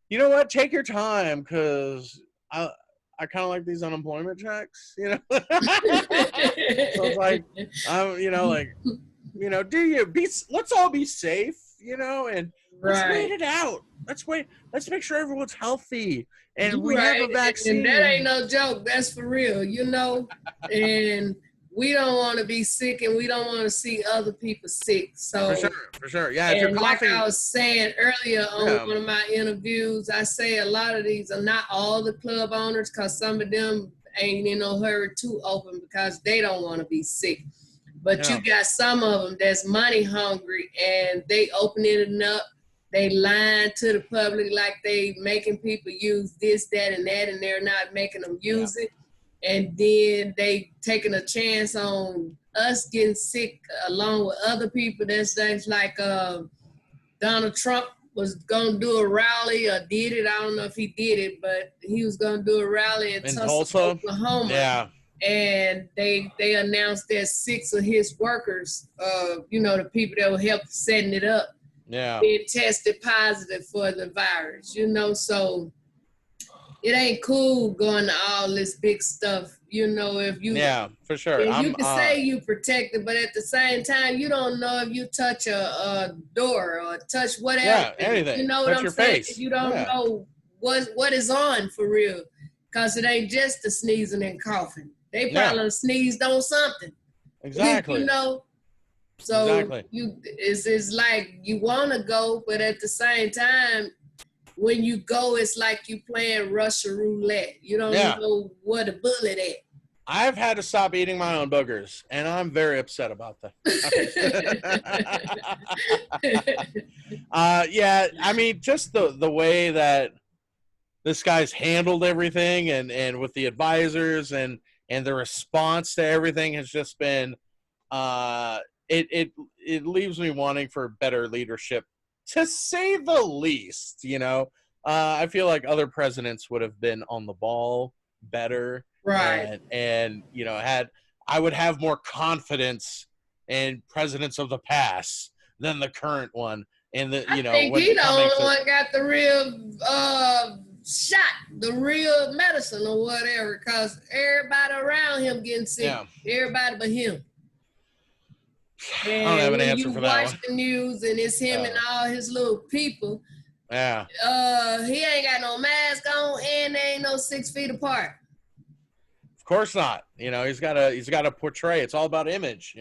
S1: you know what? Take your time, because I kind of like these unemployment checks, you know. So it's like, let's all be safe, you know, and let's wait it out. Let's make sure everyone's healthy and we have a vaccine.
S2: And that ain't no joke. That's for real, you know. And we don't want to be sick, and we don't want to see other people sick. So
S1: for sure. Yeah.
S2: And like I was saying earlier on one of my interviews, I say a lot of these are not all the club owners, because some of them ain't in no hurry to open because they don't want to be sick. But you got some of them that's money hungry, and they opening it up. They lying to the public like they making people use this, that, and that, and they're not making them use it. And then they taking a chance on us getting sick along with other people. That's like Donald Trump was going to do a rally or did it. I don't know if he did it, but he was going to do a rally in Tulsa, Oklahoma.
S1: Yeah.
S2: And they announced that 6 of his workers, the people that were helping setting it up, they tested positive for the virus, you know, so it ain't cool going to all this big stuff, you know, if you...
S1: Yeah, for sure.
S2: You can say you protected, but at the same time, you don't know if you touch a door or touch whatever.
S1: Yeah, anything.
S2: You know what I'm saying? You don't know what is on for real, because it ain't just the sneezing and coughing. They probably sneezed on something.
S1: Exactly.
S2: You know? So it's like you want to go, but at the same time, when you go, it's like you playing Russian roulette. You don't know where the bullet at.
S1: I've had to stop eating my own boogers, and I'm very upset about that. Yeah, I mean, just the way that this guy's handled everything, and with the advisors and the response to everything has just been, it leaves me wanting for better leadership, to say the least. I feel like other presidents would have been on the ball better,
S2: right?
S1: And I would have more confidence in presidents of the past than the current one. And
S2: I think he the only one got the real shot, the real medicine or whatever, because everybody around him getting sick. Everybody but him. And
S1: I don't have an answer for that one.
S2: You watch the news and it's him and all his little people.
S1: Yeah.
S2: He ain't got no mask on, and they ain't no 6 feet apart.
S1: Of course not. He's got to portray. It's all about image.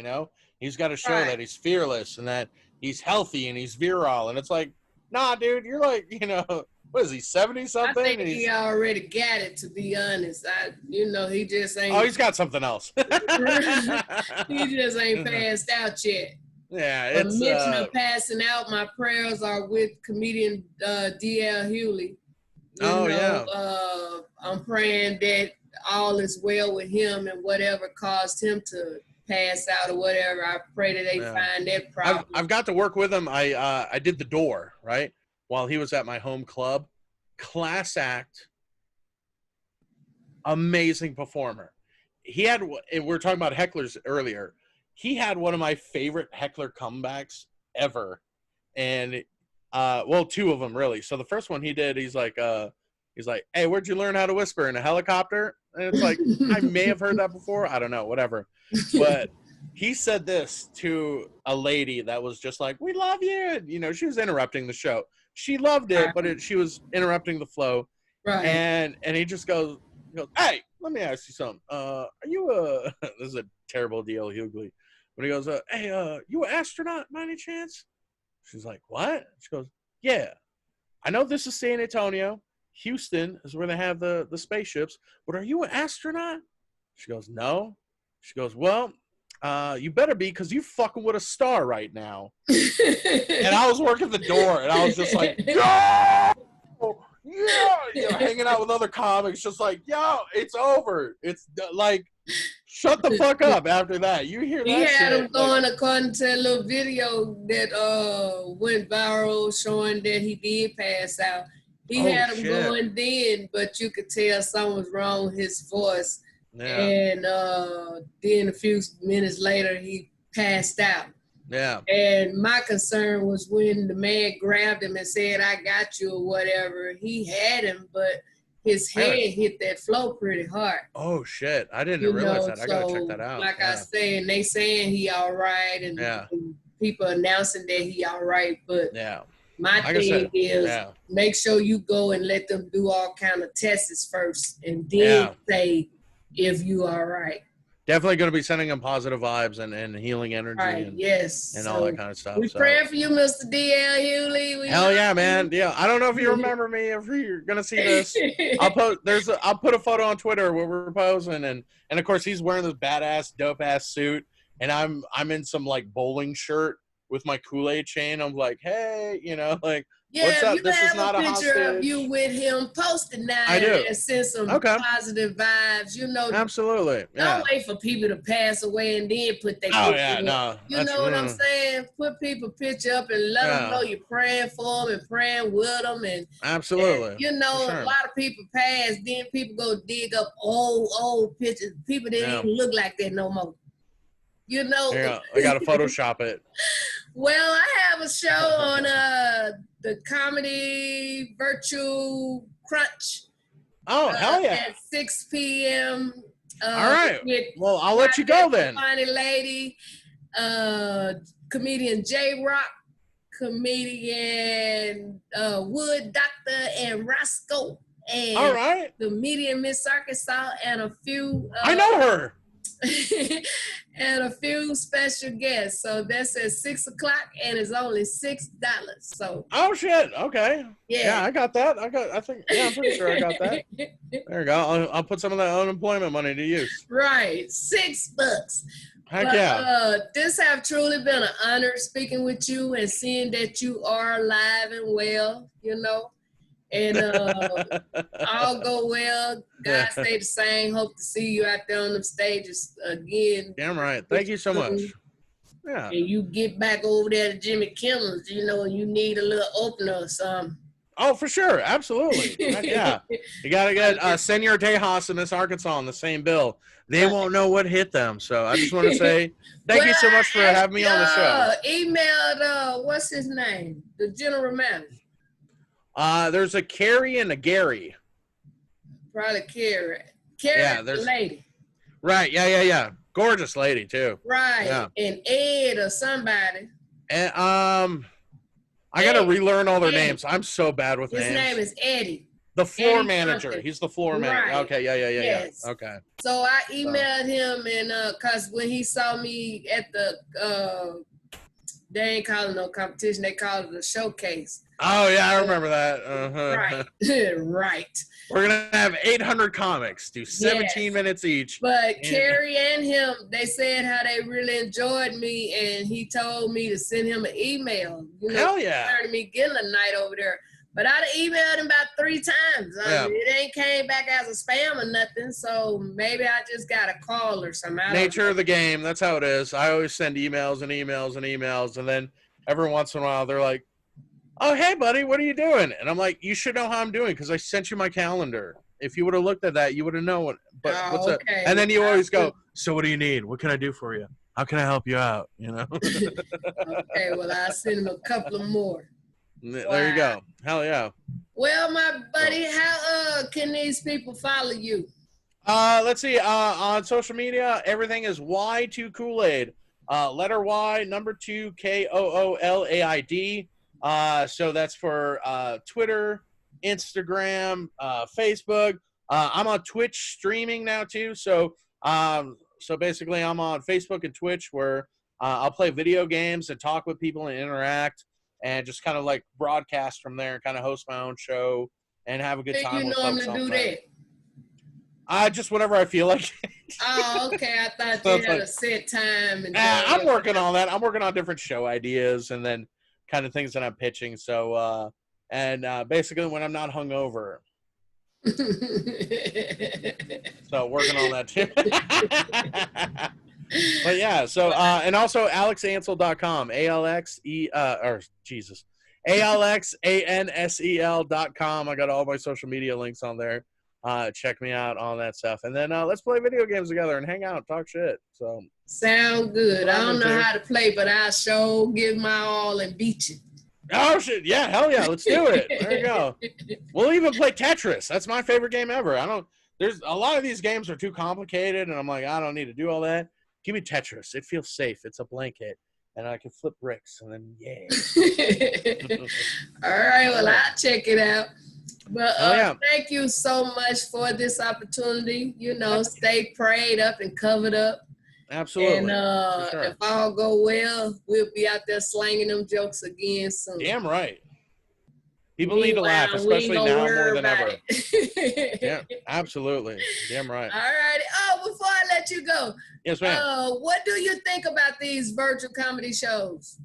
S1: He's got to show that he's fearless and that he's healthy and he's virile. And it's like, nah, dude, you're like, what is he, 70 something?
S2: I think he already got it, to be honest. He just ain't.
S1: Oh, he's got something else.
S2: He just ain't passed out yet.
S1: Yeah, it's
S2: mention of passing out. My prayers are with comedian D.L. Hughley. I'm praying that all is well with him, and whatever caused him to pass out or whatever, I pray that they find that problem.
S1: I've got to work with him. I did The Door, right, while he was at my home club. Class act, amazing performer. He had, we were talking about hecklers earlier. He had one of my favorite heckler comebacks ever. And, two of them, really. So the first one he did, he's like, hey, where'd you learn how to whisper, in a helicopter? And it's like, I may have heard that before. I don't know, whatever. But he said this to a lady that was just like, we love you. She was interrupting the show. She loved it, but she was interrupting the flow.
S2: Right.
S1: And he just goes, hey, let me ask you something. Are you this is a terrible D.L. Hughley. When he goes, hey, you an astronaut by any chance? She's like, what? She goes, yeah. I know this is San Antonio. Houston is where they have the spaceships. But are you an astronaut? She goes, no. She goes, well, you better be, because you fucking with a star right now. And I was working the door, and I was just like, yo! Yeah! Hanging out with other comics, just like, yo, it's over. It's like, shut the fuck up after that. You hear that
S2: He had
S1: shit,
S2: him going, according to a little video that went viral showing that he did pass out. He had him going then, but you could tell something was wrong with his voice. Yeah. And then a few minutes later, he passed out.
S1: Yeah.
S2: And my concern was when the man grabbed him and said, I got you or whatever. He had him, but his head hit that floor pretty hard.
S1: Oh, shit. I didn't realize that. I got to check that out.
S2: Like I said, and they saying he all right, and people announcing that he all right. But my thing is make sure you go and let them do all kind of tests first, and then say if you all right.
S1: Definitely going to be sending him positive vibes and healing energy and all that kind of stuff.
S2: We praying for you, Mr. D.L. Hughley.
S1: Hell yeah, man. Yeah, I don't know if you remember me, if you're going to see this. I'll put a photo on Twitter where we're posing, and of course he's wearing this badass, dope-ass suit, and I'm in some, like, bowling shirt with my Kool-Aid chain. I'm like, hey, like, what's up? This is not a hostage.
S2: You have a picture of you with him posted now.
S1: I do.
S2: And send some positive vibes.
S1: Absolutely.
S2: Don't wait for people to pass away and then put their picture up.
S1: No.
S2: You know what I'm saying? Put people picture up and let them know you're praying for them and praying with them. And
S1: absolutely.
S2: And, a lot of people pass. Then people go dig up old pictures. People didn't even look like that no more. I
S1: got to Photoshop it.
S2: Well, I have a show on the Comedy Virtual Crunch.
S1: Oh, hell yeah.
S2: At 6 p.m.
S1: All right. Well, I'll let you go then.
S2: Funny lady, comedian J-Rock, comedian Wood Doctor and Roscoe. And
S1: all right.
S2: comedian Miss Arkansas and a few.
S1: I know her.
S2: and a few special guests. So that's at 6 o'clock, and it's only $6. So
S1: Oh shit. Okay. Yeah,
S2: yeah.
S1: I got that. I think. Yeah, I'm pretty sure I got that. There you go. I'll put some of that unemployment money to use.
S2: Right, $6.
S1: Heck
S2: But
S1: yeah.
S2: this have truly been an honor speaking with you and seeing that you are alive and well, and all go well. God stay the same. Hope to see you out there on the stages again.
S1: Damn right. Thank you so much. Yeah.
S2: And you get back over there to Jimmy Kimmel's, and you need a little opener or something.
S1: Oh, for sure. Absolutely. Heck yeah. You got to get Senor Tejas and Miss Arkansas on the same bill. They won't know what hit them. So I just want to say thank you so much for having me on the show.
S2: Emailed, what's his name? The general manager.
S1: There's a Carrie and a Gary.
S2: Probably Carrie. Carrie, the lady.
S1: Right. Yeah. Gorgeous lady too.
S2: Right. Yeah. And Ed or somebody.
S1: And I got to relearn all their names. I'm so bad with names.
S2: His name is Eddie.
S1: The floor manager. Something. He's the floor manager. Right. Okay.
S2: Yes.
S1: Yeah. Okay.
S2: So I emailed him, and cause when he saw me at the they ain't calling no competition, they call it a showcase.
S1: Oh yeah, I remember that. Uh-huh.
S2: Right. Right.
S1: We're gonna have 800 comics, do 17 minutes each.
S2: But Carrie and him, they said how they really enjoyed me, and he told me to send him an email.
S1: Hell yeah!
S2: Started me getting a night over there, but I'd emailed him about 3 times. I mean, it ain't came back as a spam or nothing. So maybe I just got a call or something.
S1: Nature of the game. That's how it is. I always send emails, and then every once in a while they're like, "Oh, hey, buddy, what are you doing?" And I'm like, "You should know how I'm doing because I sent you my calendar. If you would have looked at that, you would have known. But what's up?" And then you always go, "So what do you need? What can I do for you? How can I help you out?"
S2: Okay, well, I'll send him a couple of more.
S1: There you go. Hell yeah.
S2: Well, my buddy, how can these people follow you?
S1: Let's see. On social media, everything is Y2 Kool-Aid. Letter Y, number 2, KOOLAID. So that's for Twitter, Instagram, Facebook. I'm on Twitch streaming now too. So basically I'm on Facebook and Twitch where I'll play video games and talk with people and interact and just kind of like broadcast from there and kind of host my own show and have a good time.
S2: You normally do that?
S1: Just whenever I feel like it.
S2: Oh, okay. I thought you had a set time.
S1: I'm working on that. I'm working on different show ideas and then kind of things that I'm pitching. So, basically when I'm not hungover. So working on that too. But yeah, so, and also alexansel.com, ALXANSEL.com. I got all my social media links on there. Check me out, all that stuff. And then, let's play video games together and hang out, talk shit. So
S2: sound good. I don't know how to play, but I'll sure give my all and beat you.
S1: Oh shit! Yeah, hell yeah! Let's do it. There you go. We'll even play Tetris. That's my favorite game ever. There's a lot of these games are too complicated, and I'm like, I don't need to do all that. Give me Tetris. It feels safe. It's a blanket, and I can flip bricks, and then
S2: All right. Well, I'll check it out. But thank you so much for this opportunity. Stay prayed up and covered up.
S1: Absolutely.
S2: And if all go well, we'll be out there slanging them jokes again soon.
S1: Damn right. People need to laugh, especially now more than ever. Yeah, absolutely. Damn right.
S2: All right. Oh, before I let you go.
S1: Yes, ma'am.
S2: What do you think about these virtual comedy shows?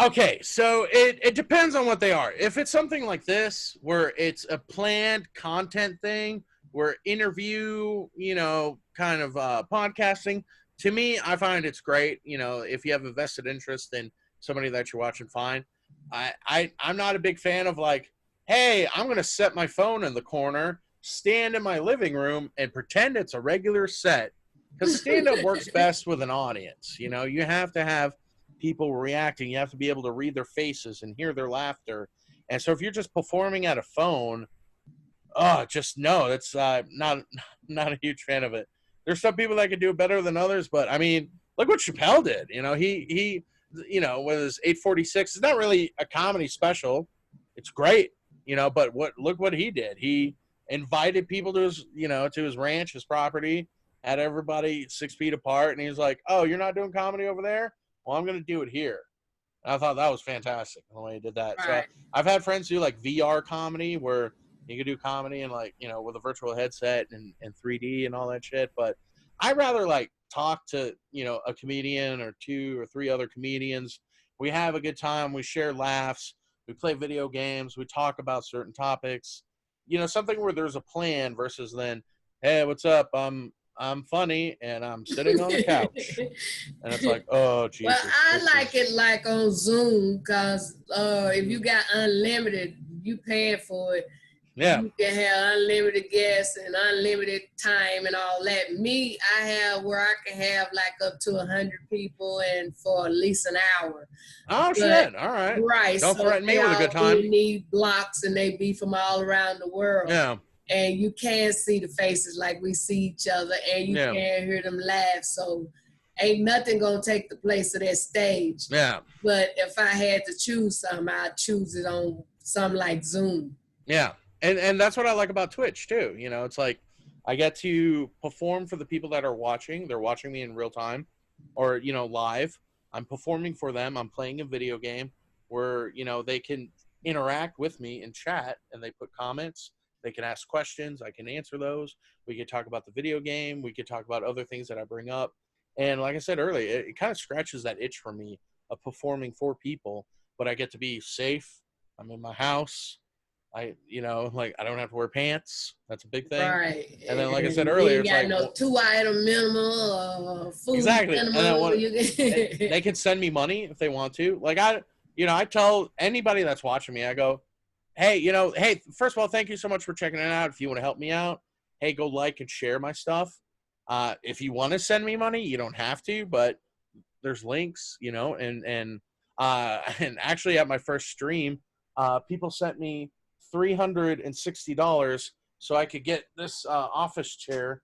S1: Okay, so it depends on what they are. If it's something like this, where it's a planned content thing, where interview, kind of podcasting, to me, I find it's great. If you have a vested interest in somebody that you're watching, fine. I'm not a big fan of like, hey, I'm going to set my phone in the corner, stand in my living room, and pretend it's a regular set. Because stand-up works best with an audience. You have to have people reacting. You have to be able to read their faces and hear their laughter. And so if you're just performing at a phone, just no, that's not a huge fan of it. There's some people that can do it better than others, but I mean, look what Chappelle did. He with his 846, it's not really a comedy special. It's great, but look what he did. He invited people to his, to his ranch, his property, had everybody 6 feet apart, and he was like, "Oh, you're not doing comedy over there? Well, I'm gonna do it here." And I thought that was fantastic the way he did that. So
S2: Right.
S1: I've had friends do like VR comedy where you could do comedy and like, with a virtual headset and 3D and all that shit. But I'd rather like talk to, a comedian or 2 or 3 other comedians. We have a good time. We share laughs. We play video games. We talk about certain topics. Something where there's a plan versus then, hey, what's up? I'm funny and I'm sitting on the couch. And it's like, oh, Jesus.
S2: Well, I like it like on Zoom because if you got unlimited, you paying for it.
S1: Yeah.
S2: You can have unlimited guests and unlimited time and all that. Me, I have where I can have like up to 100 people and for at least an hour.
S1: Oh, shit. All right.
S2: Right.
S1: Don't
S2: so
S1: threaten me with a good time.
S2: They need blocks and they be from all around the world.
S1: Yeah.
S2: And you can see the faces like we see each other and you can hear them laugh. So ain't nothing gonna take the place of that stage.
S1: Yeah.
S2: But if I had to choose something, I'd choose it on something like Zoom.
S1: Yeah. And that's what I like about Twitch too. It's like I get to perform for the people that are watching. They're watching me in real time or, live. I'm performing for them. I'm playing a video game where, they can interact with me in chat and they put comments. They can ask questions. I can answer those. We could talk about the video game. We could talk about other things that I bring up. And like I said earlier, it kind of scratches that itch for me of performing for people, but I get to be safe. I'm in my house. I don't have to wear pants. That's a big thing.
S2: Right.
S1: And then, like I said earlier,
S2: you got no 2-item minimum food.
S1: Exactly.
S2: Minimum.
S1: And then they can send me money if they want to. Like I tell anybody that's watching me, I go, hey, hey, first of all, thank you so much for checking it out. If you want to help me out, hey, go like and share my stuff. If you want to send me money, you don't have to, but there's links, and actually at my first stream, people sent me $360 so I could get this office chair.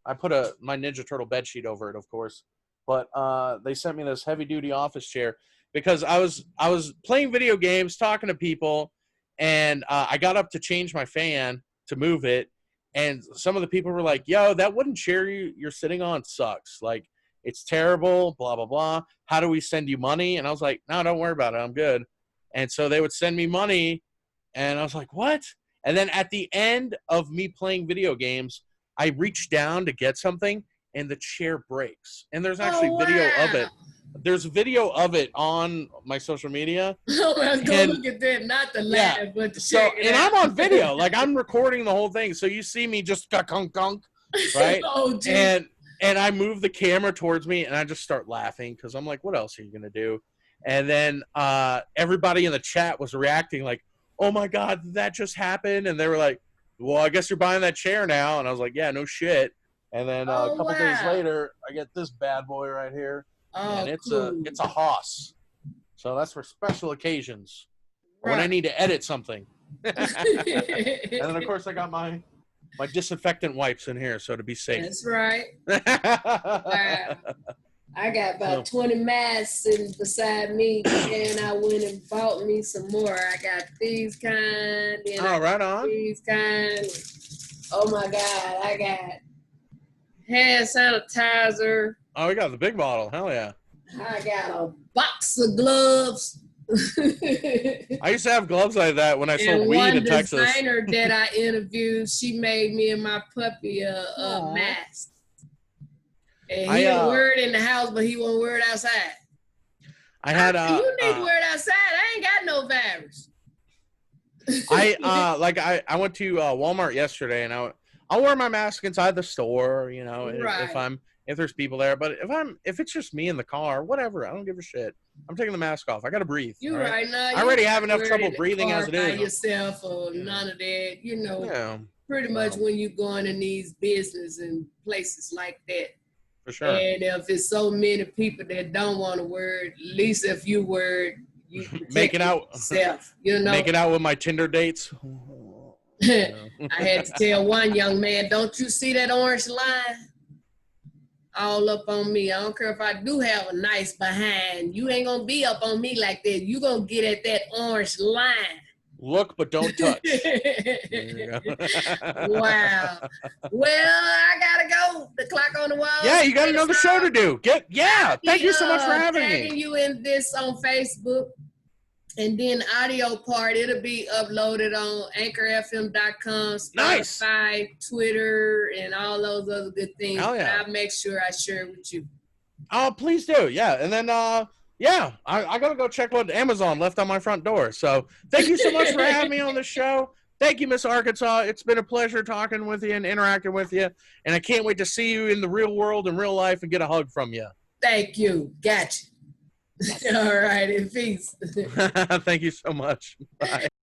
S1: I put my Ninja Turtle bed sheet over it, of course, but they sent me this heavy duty office chair because I was playing video games, talking to people, and I got up to change my fan to move it, and some of the people were like, "Yo, that wooden chair you're sitting on sucks. Like, it's terrible. Blah blah blah. How do we send you money?" And I was like, "No, don't worry about it. I'm good." And so they would send me money. And I was like, what? And then at the end of me playing video games, I reach down to get something, and the chair breaks. And there's actually video of it. There's video of it on my social media.
S2: Oh, well, go look at that. Not the laugh, but the chair.
S1: And I'm on video. Like, I'm recording the whole thing. So you see me just gunk, right?
S2: Oh, geez.
S1: And I move the camera towards me, and I just start laughing because I'm like, what else are you going to do? And then everybody in the chat was reacting like, oh my God, that just happened? And they were like, well, I guess you're buying that chair now. And I was like, yeah, no shit. And then a couple days later, I get this bad boy right here. And it's a Haas. So that's for special occasions. Right. When I need to edit something. And then, of course, I got my disinfectant wipes in here, so to be safe.
S2: That's right. Wow. I got about 20 masks sitting beside me, and I went and bought me some more. I got these kind.
S1: Right on.
S2: These kind. Oh my God, I got hand sanitizer.
S1: Oh, we got the big bottle. Hell yeah.
S2: I got a box of gloves.
S1: I used to have gloves like that when I sold weed in Texas.
S2: One designer that I interviewed, she made me and my puppy a mask. And he didn't wear it in the house, but he won't wear it outside.
S1: I had
S2: you need to wear it outside. I ain't got no virus.
S1: I went to Walmart yesterday, and I'll wear my mask inside the store, right. if there's people there. But if it's just me in the car, whatever, I don't give a shit. I'm taking the mask off. I gotta breathe.
S2: You're right now.
S1: I already have enough trouble breathing as it is.
S2: By yourself or none of that, Yeah. Pretty much when you're going in these business and places like that.
S1: For sure.
S2: And if it's so many people that don't want to wear it, at least if you wear it, you
S1: make it out.
S2: Yourself,
S1: Make it out with my Tinder dates.
S2: I had to tell one young man, don't you see that orange line? All up on me. I don't care if I do have a nice behind. You ain't going to be up on me like that. You going to get at that orange line.
S1: Look, but don't touch.
S2: Wow. Well, I gotta go. The clock on the wall.
S1: Yeah, you got another show to do. Thank you so much for having
S2: tagging
S1: me.
S2: you in this on Facebook. And then audio part, it'll be uploaded on anchorfm.com,
S1: Nice.
S2: Spotify, Twitter, and all those other good things.
S1: Hell yeah.
S2: I'll make sure I share it with you.
S1: Oh, please do. Yeah. And then, yeah, I got to go check what Amazon left on my front door. So thank you so much for having me on the show. Thank you, Miss Arkansas. It's been a pleasure talking with you and interacting with you. And I can't wait to see you in the real world, in real life, and get a hug from you.
S2: Thank you. Gotcha. All right. In peace.
S1: Thank you so much. Bye.